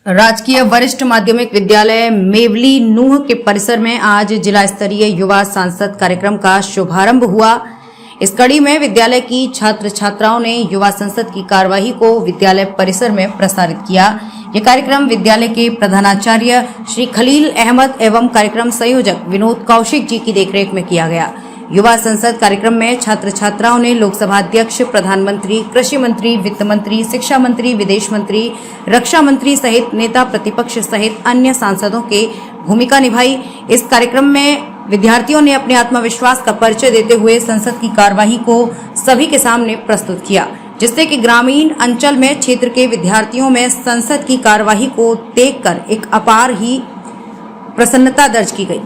राजकीय वरिष्ठ माध्यमिक विद्यालय मेवली नूह के परिसर में आज जिला स्तरीय युवा सांसद कार्यक्रम का शुभारंभ हुआ। इस कड़ी में विद्यालय की छात्र छात्राओं ने युवा संसद की कार्यवाही को विद्यालय परिसर में प्रसारित किया। यह कार्यक्रम विद्यालय के प्रधानाचार्य श्री खलील अहमद एवं कार्यक्रम संयोजक विनोद कौशिक जी की देखरेख में किया गया। युवा संसद कार्यक्रम में छात्र छात्राओं ने लोकसभा अध्यक्ष, प्रधानमंत्री, कृषि मंत्री, वित्त मंत्री, शिक्षा मंत्री, विदेश मंत्री, रक्षा मंत्री सहित नेता प्रतिपक्ष सहित अन्य सांसदों की भूमिका निभाई। इस कार्यक्रम में विद्यार्थियों ने अपने आत्मविश्वास का परिचय देते हुए संसद की कार्यवाही को सभी के सामने प्रस्तुत किया, जिससे कि ग्रामीण अंचल में क्षेत्र के विद्यार्थियों में संसद की कार्यवाही को देखकर एक अपार ही प्रसन्नता दर्ज की गई।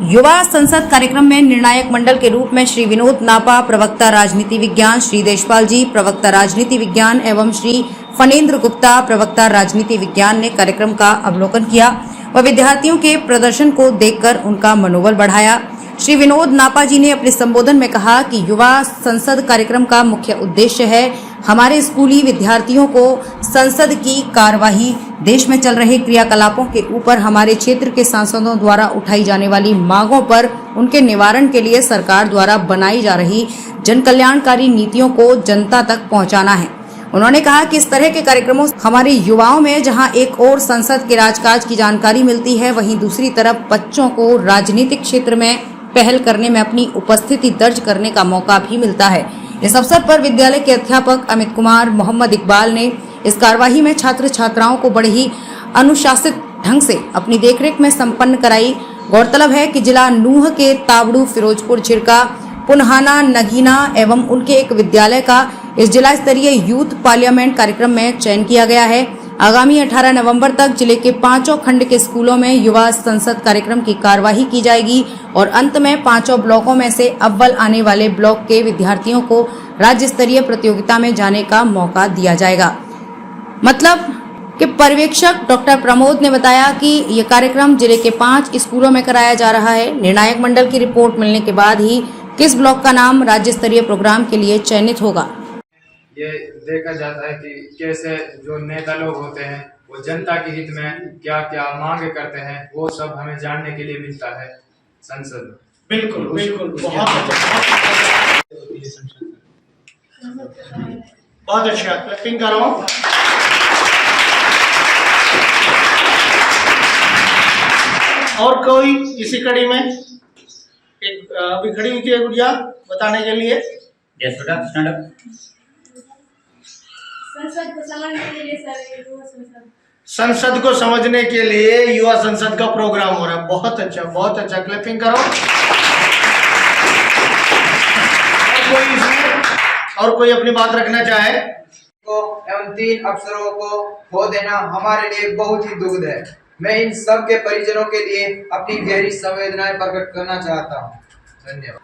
युवा संसद कार्यक्रम में निर्णायक मंडल के रूप में श्री विनोद नापा, प्रवक्ता राजनीति विज्ञान, श्री देशपाल जी, प्रवक्ता राजनीति विज्ञान एवं श्री फणेंद्र गुप्ता, प्रवक्ता राजनीति विज्ञान ने कार्यक्रम का अवलोकन किया व विद्यार्थियों के प्रदर्शन को देखकर उनका मनोबल बढ़ाया। श्री विनोद नापा जी ने अपने संबोधन में कहा कि युवा संसद कार्यक्रम का मुख्य उद्देश्य है हमारे स्कूली विद्यार्थियों को संसद की कार्यवाही, देश में चल रहे क्रियाकलापों के ऊपर हमारे क्षेत्र के सांसदों द्वारा उठाई जाने वाली मांगों पर उनके निवारण के लिए सरकार द्वारा बनाई जा रही जन कल्याणकारी नीतियों को जनता तक पहुंचाना है। उन्होंने कहा कि इस तरह के कार्यक्रमों से हमारे युवाओं में जहां एक और संसद के राजकाज की जानकारी मिलती है, वहीं दूसरी तरफ बच्चों को राजनीतिक क्षेत्र में पहल करने में अपनी उपस्थिति दर्ज करने का मौका भी मिलता है। इस अवसर पर विद्यालय के अध्यापक अमित कुमार, मोहम्मद इकबाल ने इस कार्यवाही में छात्र छात्राओं को बड़े ही अनुशासित ढंग से अपनी देखरेख में संपन्न कराई। गौरतलब है कि जिला नूह के तावड़ू, फिरोजपुर, झिरका, पुनहाना, नगीना एवं उनके एक विद्यालय का इस जिला स्तरीय यूथ पार्लियामेंट कार्यक्रम में चयन किया गया है। आगामी 18 नवंबर तक जिले के 5 खंड के स्कूलों में युवा संसद कार्यक्रम की कार्यवाही की जाएगी और अंत में 5 ब्लॉकों में से अव्वल आने वाले ब्लॉक के विद्यार्थियों को राज्य स्तरीय प्रतियोगिता में जाने का मौका दिया जाएगा। मतलब कि पर्यवेक्षक डॉक्टर प्रमोद ने बताया कि यह कार्यक्रम जिले के 5 स्कूलों में कराया जा रहा है। निर्णायक मंडल की रिपोर्ट मिलने के बाद ही किस ब्लॉक का नाम राज्य स्तरीय प्रोग्राम के लिए चयनित होगा। ये देखा जाता है कि कैसे जो नेता लोग होते हैं वो जनता के हित में क्या क्या मांगे करते हैं, वो सब हमें जानने के लिए मिलता है संसद में। बिल्कुल बिल्कुल, बहुत अच्छा, क्लैपिंग करो। और कोई इसी कड़ी में एक अभी खड़ी हुई थी गुड़िया बताने के लिए। यस बेटा, स्टैंड अप। संसद को समझने के लिए युवा संसद का प्रोग्राम हो रहा है। बहुत अच्छा, बहुत अच्छा, क्लैपिंग करो। और कोई अपनी बात रखना चाहे को एवं 3 अफसरों को खो देना हमारे लिए बहुत ही दुखद है। मैं इन सब के परिजनों के लिए अपनी गहरी संवेदनाएं प्रकट करना चाहता हूँ। धन्यवाद।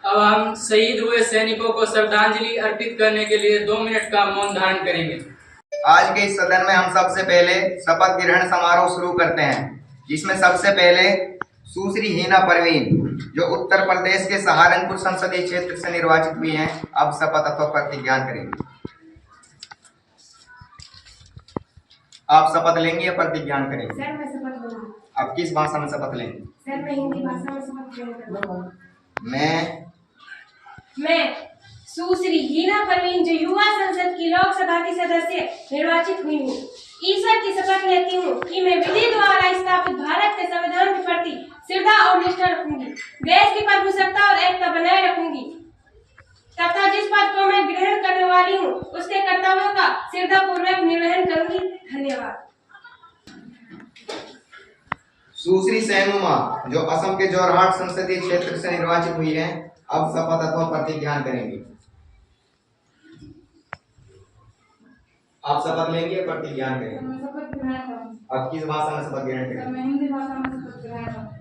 अब हम शहीद हुए सैनिकों को श्रद्धांजलि अर्पित करने के लिए 2 मिनट का मौन धारण करेंगे। आज के इस सदन में हम सबसे पहले शपथ ग्रहण समारोह शुरू करते हैं, जिसमें सबसे पहले सुश्री हिना परवीन, जो उत्तर प्रदेश के सहारनपुर संसदीय क्षेत्र से निर्वाचित हुई हैं, अब शपथ अथवा प्रतिज्ञान करेंगे। आप शपथ लेंगे या प्रतिज्ञान करेंगे? सर, मैं शपथ लूंगी। आप किस भाषा में शपथ लेंगे? सर, मैं हिंदी भाषा में शपथ लूंगा। मैं सुश्री हिना परवीन, जो युवा संसद की लोकसभा की सदस्य निर्वाचित हुई हूँ, ईश्वर की शपथ लेती हूँ कि मैं विधि द्वारा स्थापित भारत के संविधान के प्रति श्रद्धा और निष्ठा रखूंगी, देश की प्रभुसत्ता और एकता बनाए रखूंगी तथा जिस पद को मैं ग्रहण करने वाली हूँ उसके कर्तव्यों का श्रद्धापूर्वक निर्वहन करूंगी। धन्यवाद। सुश्री सेनुमा, जो असम के जोरहाट संसदीय क्षेत्र से निर्वाचित हुई हैं, अब शपथ अथवा प्रतिज्ञान करेंगी। आप शपथ लेंगे या प्रतिज्ञान करेंगे? आप किस भाषा में शपथ ग्रहण करेंगे? मैं हिंदी भाषा में शपथ ग्रहण करूंगी।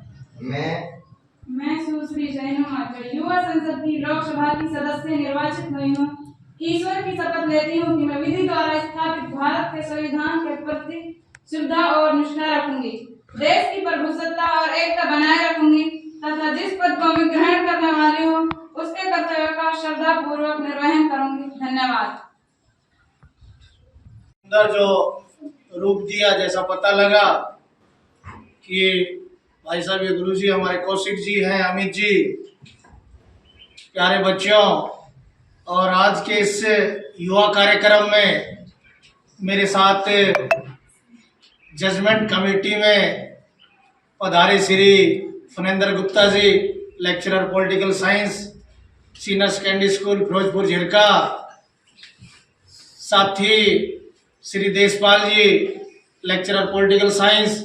मैं सुश्री सेनुमा, जो युवा संसद की लोकसभा की सदस्य निर्वाचित हुई हूँ, ईश्वर की शपथ लेती हूँ कि मैं विधि द्वारा स्थापित भारत के संविधान के प्रति श्रद्धा और निष्ठा रखूंगी, देश की प्रभुसत्ता और एकता बनाए रखूंगी तथा जिस पद को मैं ग्रहण करने वाली हूँ उसके कर्तव्य का श्रद्धा पूर्वक निर्वहन करूंगी। धन्यवाद। जो रूप दिया। जैसा पता लगा कि भाई साहब ये गुरु जी हमारे कौशिक जी हैं, अमित जी, प्यारे बच्चों, और आज के इस युवा कार्यक्रम में मेरे साथ जजमेंट कमेटी में पधारे Shri Fanendra Gupta ji, lecturer political science, senior secondary school Firozpur Jhirka, साथी Shri Deshpal ji, lecturer political science,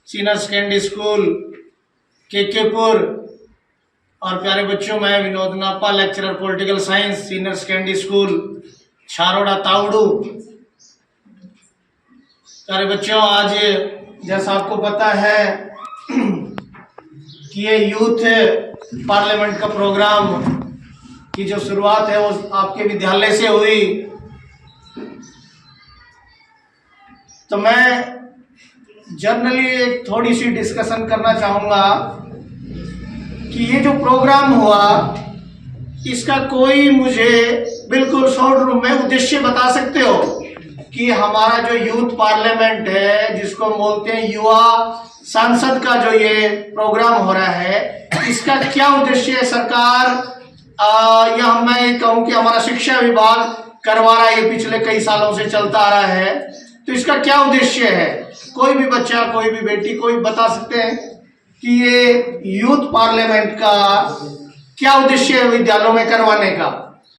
senior secondary school Kekepur, और प्यारे बच्चों मैं Vinod Napa, lecturer political science, senior secondary school Charora Tauru. प्यारे बच्चों, आज जैसा आपको पता है कि ये यूथ पार्लियामेंट का प्रोग्राम की जो शुरुआत है वो आपके विद्यालय से हुई, तो मैं जनरली एक थोड़ी सी डिस्कशन करना चाहूँगा कि ये जो प्रोग्राम हुआ इसका कोई मुझे बिल्कुल शॉर्ट रूप में उद्देश्य बता सकते हो कि हमारा जो यूथ पार्लियामेंट है, जिसको बोलते हैं युवा सांसद का जो ये प्रोग्राम हो रहा है, इसका क्या उद्देश्य है? सरकार या मैं कहूँ कि हमारा शिक्षा विभाग करवा रहा है, ये पिछले कई सालों से चलता आ रहा है, तो इसका क्या उद्देश्य है? कोई भी बच्चा, कोई भी बेटी, कोई बता सकते हैं कि ये यूथ पार्लियामेंट का क्या उद्देश्य है विद्यालयों में करवाने का?